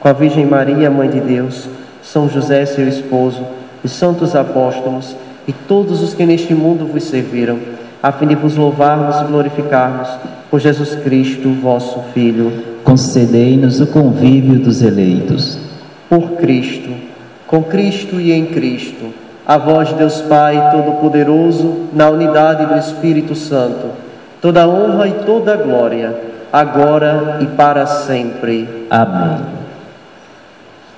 Speaker 2: Com a Virgem Maria, Mãe de Deus, São José, seu esposo, os santos apóstolos e todos os que neste mundo vos serviram, a fim de vos louvarmos e glorificarmos por Jesus Cristo, vosso Filho.
Speaker 3: Concedei-nos o convívio dos eleitos.
Speaker 2: Por Cristo, com Cristo e em Cristo, a vós, Deus Pai Todo-Poderoso, na unidade do Espírito Santo, toda a honra e toda a glória, agora e para sempre.
Speaker 3: Amém.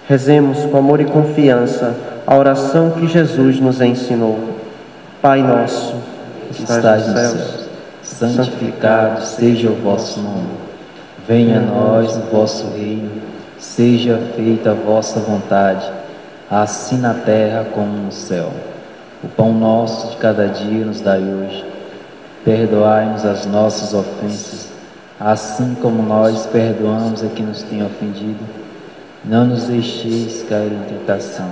Speaker 2: Rezemos com amor e confiança a oração que Jesus nos ensinou. Pai nosso, que estás nos céus,
Speaker 3: santificado seja o vosso nome. Venha a nós o vosso reino, seja feita a vossa vontade, assim na terra como no céu. O pão nosso de cada dia nos dai hoje. Perdoai-nos as nossas ofensas, assim como nós perdoamos a quem nos tem ofendido. Não nos deixeis cair em tentação,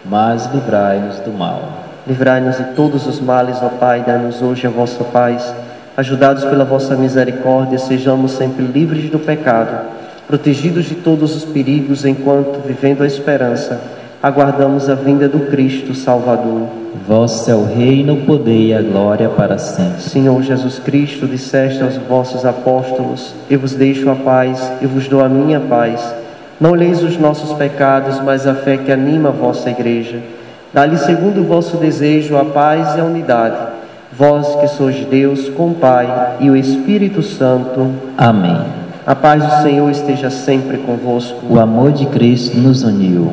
Speaker 3: mas livrai-nos do mal.
Speaker 2: Livrai-nos de todos os males, ó Pai, dai-nos hoje a vossa paz. Ajudados pela vossa misericórdia, sejamos sempre livres do pecado, protegidos de todos os perigos, enquanto, vivendo a esperança, aguardamos a vinda do Cristo Salvador.
Speaker 3: Vosso é o reino, o poder e a glória para sempre.
Speaker 2: Senhor Jesus Cristo, disseste aos vossos apóstolos: Eu vos deixo a paz, eu vos dou a minha paz. Não olheis os nossos pecados, mas a fé que anima a vossa Igreja. Dá-lhe, segundo o vosso desejo, a paz e a unidade. Vós que sois Deus, com o Pai e o Espírito Santo.
Speaker 3: Amém.
Speaker 2: A paz do Senhor esteja sempre convosco.
Speaker 3: O amor de Cristo nos uniu.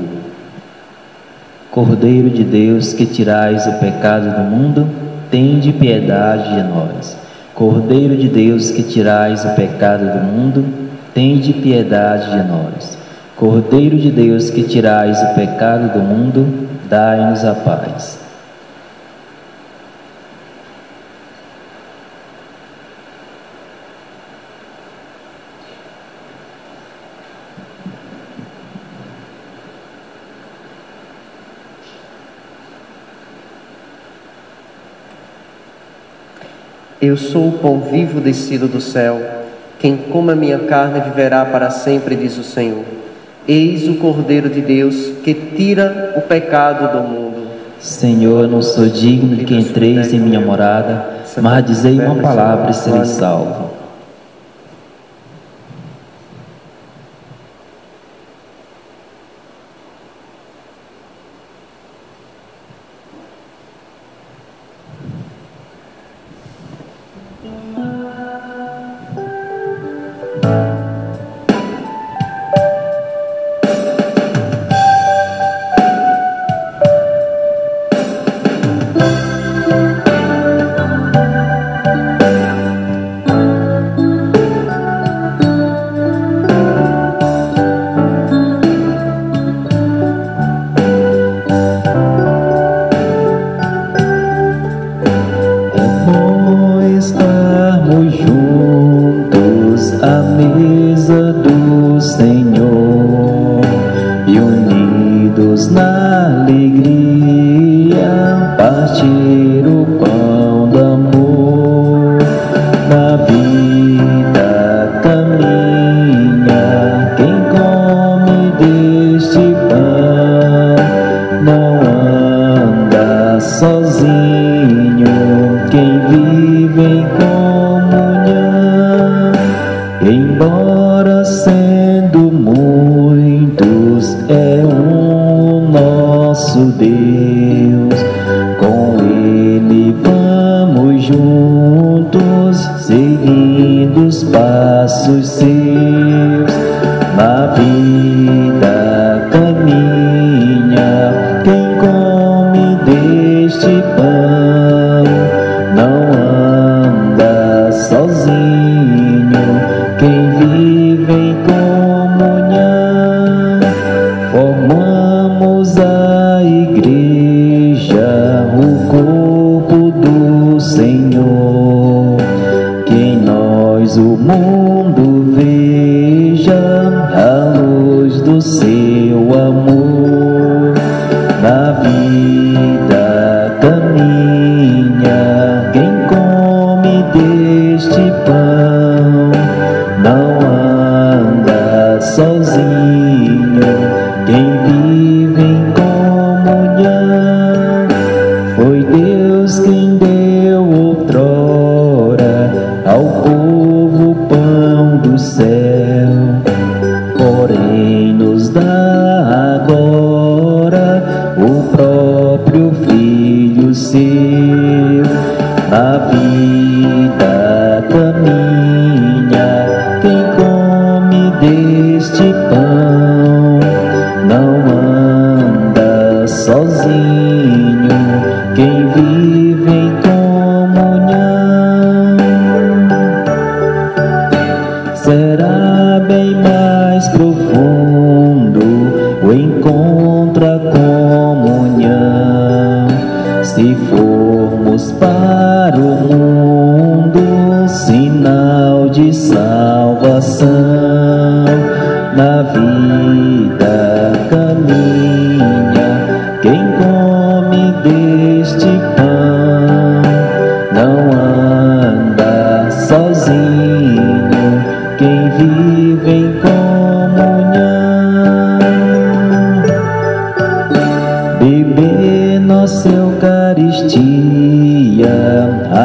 Speaker 3: Cordeiro de Deus, que tirais o pecado do mundo, tende piedade de nós. Cordeiro de Deus, que tirais o pecado do mundo, tende piedade de nós. Cordeiro de Deus, que tirais o pecado do mundo, dai-nos a paz.
Speaker 2: Eu sou o pão vivo descido do céu. Quem come a minha carne viverá para sempre, diz o Senhor. Eis o Cordeiro de Deus que tira o pecado do mundo.
Speaker 3: Senhor, eu não sou digno de que entreis em minha morada, mas dizei uma palavra e serei salvo.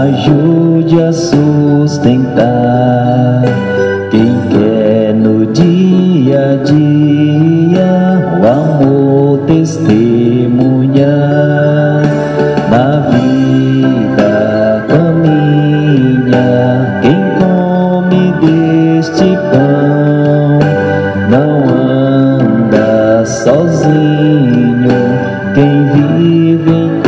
Speaker 3: Ajude a sustentar quem quer no dia a dia o amor testemunhar. Na vida caminha quem come deste pão, não anda sozinho quem vive em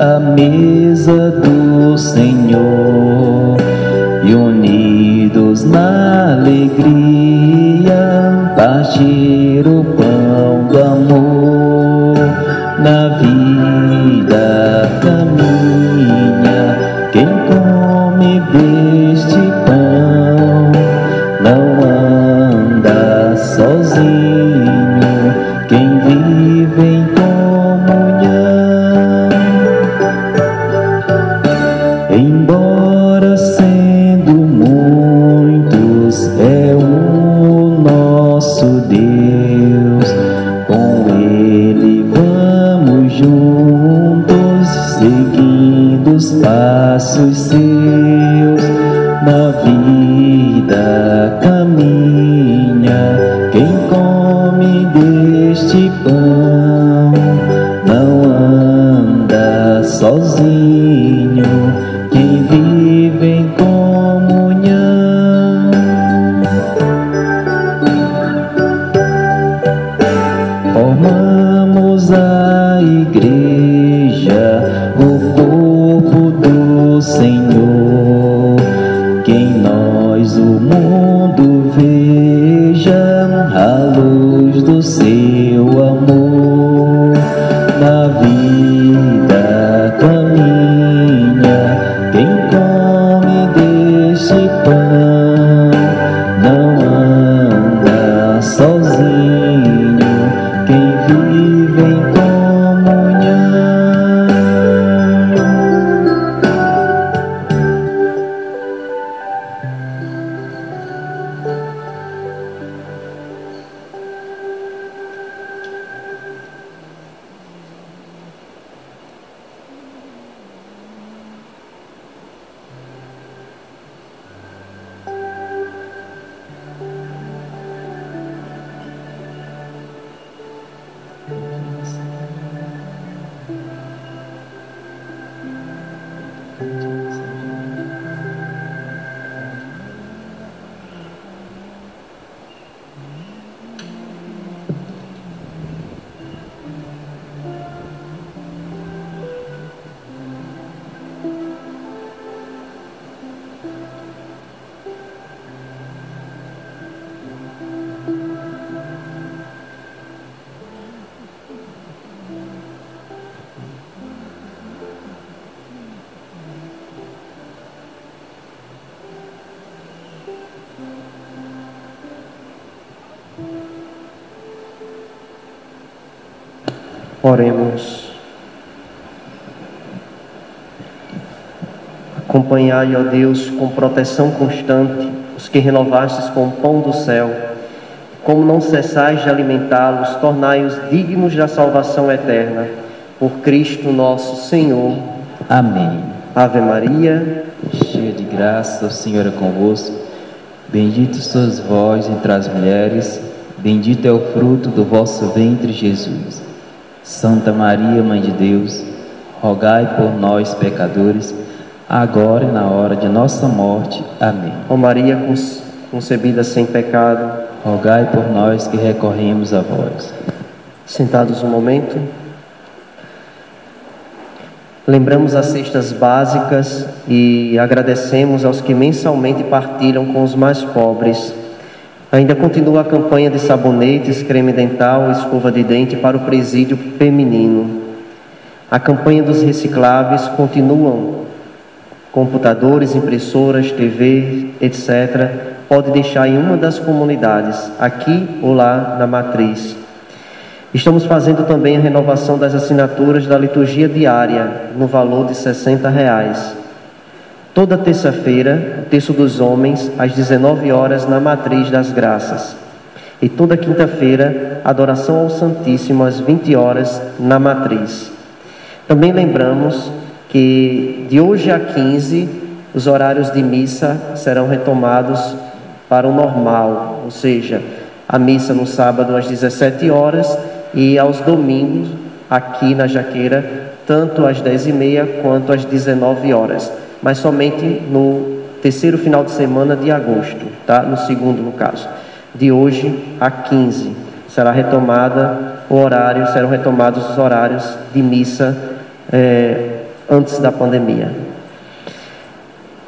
Speaker 3: à mesa do Senhor e unidos na alegria partir o pão do amor. Na vida caminha quem come deste pão, não anda sozinho nos passos seus, na vida caminha. Quem come deste pão não anda sozinho. Quem vive em comunhão, formamos a igreja, o corpo do Senhor. Que em nós o mundo veja a luz do seu amor. Na vida caminha, quem come deste pão não anda sozinho. Quem vive em comunhão.
Speaker 2: Oremos. Acompanhai, ó Deus, com proteção constante os que renovastes com o pão do céu. Como não cessais de alimentá-los, tornai-os dignos da salvação eterna. Por Cristo nosso Senhor.
Speaker 3: Amém.
Speaker 2: Ave Maria,
Speaker 3: cheia de graça, o Senhor é convosco. Bendita sois vós entre as mulheres, bendito é o fruto do vosso ventre, Jesus. Santa Maria, Mãe de Deus, rogai por nós, pecadores, agora e na hora de nossa morte. Amém.
Speaker 2: ó Maria concebida sem pecado,
Speaker 3: Rogai por nós que recorremos a vós.
Speaker 2: Sentados um momento. Lembramos as cestas básicas e agradecemos aos que mensalmente partilham com os mais pobres. Ainda continua a campanha de sabonetes, creme dental e escova de dente para o presídio feminino. A campanha dos recicláveis continuam. Computadores, impressoras, TV, etc. Pode deixar em uma das comunidades, aqui ou lá na matriz. Estamos fazendo também a renovação das assinaturas da liturgia diária, no valor de R$60. Toda terça-feira, o Terço dos Homens, às 19 horas, na Matriz das Graças. E toda quinta-feira, adoração ao Santíssimo, às 20 horas, na Matriz. Também lembramos que de hoje a 15, os horários de missa serão retomados para o normal, ou seja, a missa no sábado às 17 horas e aos domingos, aqui na Jaqueira, tanto às 10h30 quanto às 19 horas. Mas somente no terceiro final de semana de agosto, tá? No segundo, no caso. De hoje a 15 será retomada o horário, serão retomados os horários de missa antes da pandemia.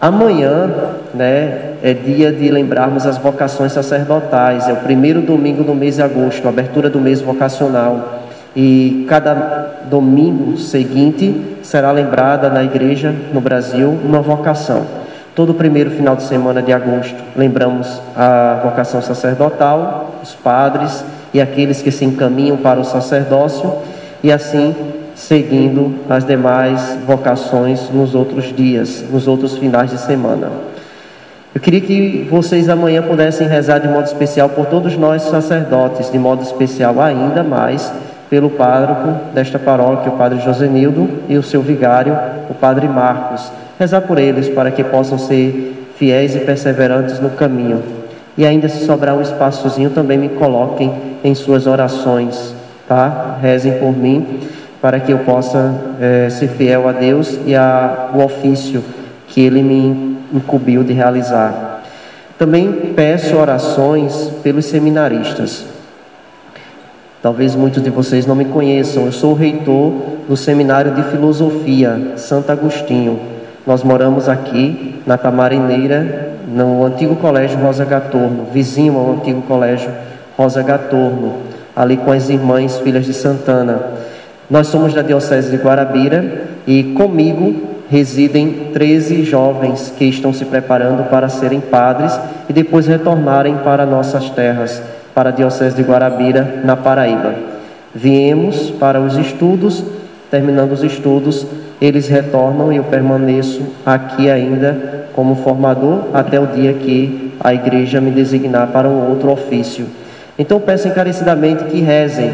Speaker 2: Amanhã, é dia de lembrarmos as vocações sacerdotais. É o primeiro domingo do mês de agosto, a abertura do mês vocacional. E cada domingo seguinte será lembrada na igreja, no Brasil, uma vocação. Todo primeiro final de semana de agosto lembramos a vocação sacerdotal, os padres e aqueles que se encaminham para o sacerdócio, e assim seguindo as demais vocações nos outros dias, nos outros finais de semana. Eu queria que vocês amanhã pudessem rezar de modo especial por todos nós sacerdotes, de modo especial ainda mais pelo pároco desta paróquia, o Padre Josenildo, e o seu vigário, o Padre Marcos. Rezar por eles para que possam ser fiéis e perseverantes no caminho. E ainda, se sobrar um espaçozinho, também me coloquem em suas orações, tá? Rezem por mim, para que eu possa ser fiel a Deus e ao ofício que Ele me incumbiu de realizar. Também peço orações pelos seminaristas. Talvez muitos de vocês não me conheçam. Eu sou o reitor do Seminário de Filosofia Santo Agostinho. Nós moramos aqui na Tamarineira, no antigo Colégio Rosa Gatorno, vizinho ao antigo Colégio Rosa Gatorno, ali com as irmãs Filhas de Santana. Nós somos da Diocese de Guarabira e comigo residem 13 jovens que estão se preparando para serem padres e depois retornarem para nossas terras, para a Diocese de Guarabira, na Paraíba. Viemos para os estudos, terminando os estudos, eles retornam e eu permaneço aqui ainda como formador até o dia que a igreja me designar para um outro ofício. Então peço encarecidamente que rezem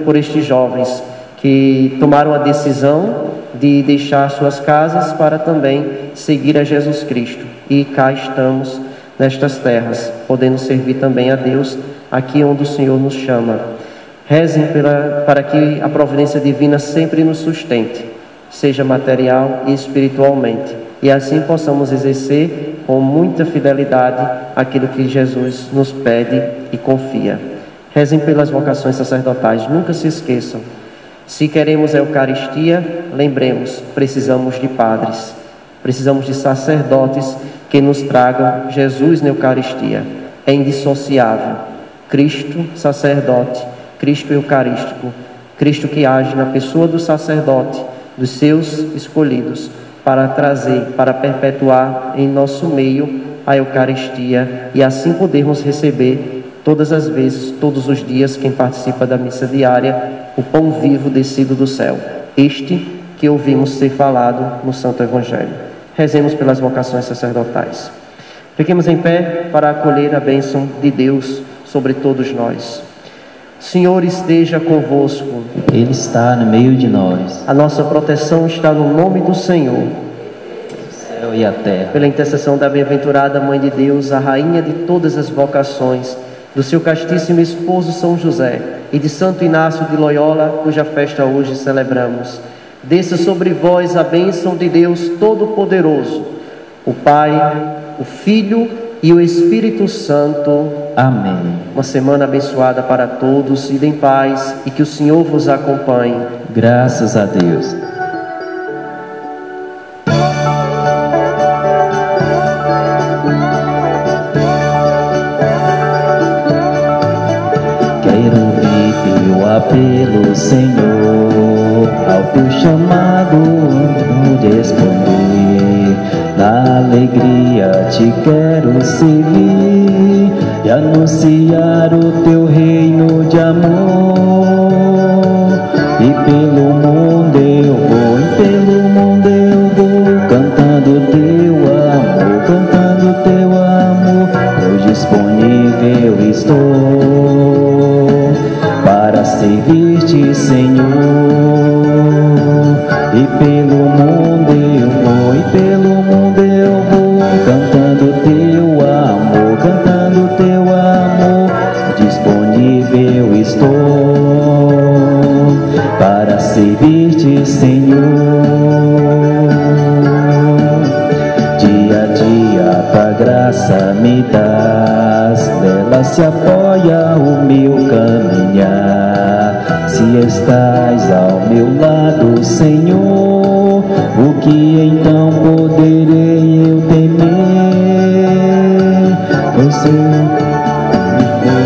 Speaker 2: por estes jovens que tomaram a decisão de deixar suas casas para também seguir a Jesus Cristo. E cá estamos nestas terras, podendo servir também a Deus aqui onde o Senhor nos chama. Rezem para que a providência divina sempre nos sustente, seja material e espiritualmente, e assim possamos exercer com muita fidelidade aquilo que Jesus nos pede e confia. Rezem pelas vocações sacerdotais, nunca se esqueçam. Se queremos a Eucaristia, lembremos, precisamos de padres, precisamos de sacerdotes que nos tragam Jesus na Eucaristia. É indissociável. Cristo, sacerdote, Cristo eucarístico, Cristo que age na pessoa do sacerdote, dos seus escolhidos, para trazer, para perpetuar em nosso meio a Eucaristia e assim podermos receber todas as vezes, todos os dias, quem participa da missa diária, o pão vivo descido do céu, este que ouvimos ser falado no Santo Evangelho. Rezemos pelas vocações sacerdotais. Fiquemos em pé para acolher a bênção de Deus sobre todos nós. Senhor esteja convosco.
Speaker 3: Ele está no meio de nós.
Speaker 2: A nossa proteção está no nome do Senhor.
Speaker 3: O céu e a terra.
Speaker 2: Pela intercessão da bem-aventurada Mãe de Deus, a rainha de todas as vocações, do seu castíssimo esposo São José e de Santo Inácio de Loyola, cuja festa hoje celebramos, desça sobre vós a bênção de Deus Todo-Poderoso, o Pai, o Filho e o Espírito Santo.
Speaker 3: Amém.
Speaker 2: Uma semana abençoada para todos, ide em paz e que o Senhor vos acompanhe.
Speaker 3: Graças a Deus. Quero ouvir teu apelo, Senhor, ao teu chamado vou responder. Na alegria te quero servir e anunciar o teu reino de amor. E pelo mundo eu vou, e pelo mundo eu vou, cantando teu amor, cantando teu amor. Pois disponível estou para servir-te, Senhor. E pelo mundo eu vou, e pelo mundo eu vou, cantando teu amor, cantando teu amor. Disponível estou para servir-te, Senhor. Dia a dia tua graça me dás, dela se apoia o meu caminhar. Se estás ao meu lado, Senhor, o que então poderei eu temer? Você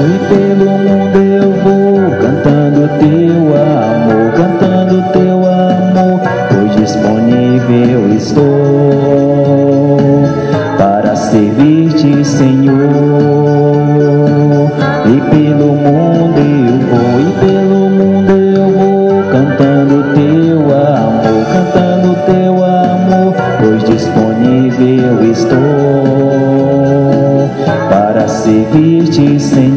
Speaker 3: e pelo mundo eu vou, cantando teu amor, cantando teu amor. Pois disponível estou para servir-te, Senhor. E pelo mundo eu vou, e pelo mundo eu vou, cantando teu amor, cantando teu amor. Pois disponível estou para servir-te, Senhor.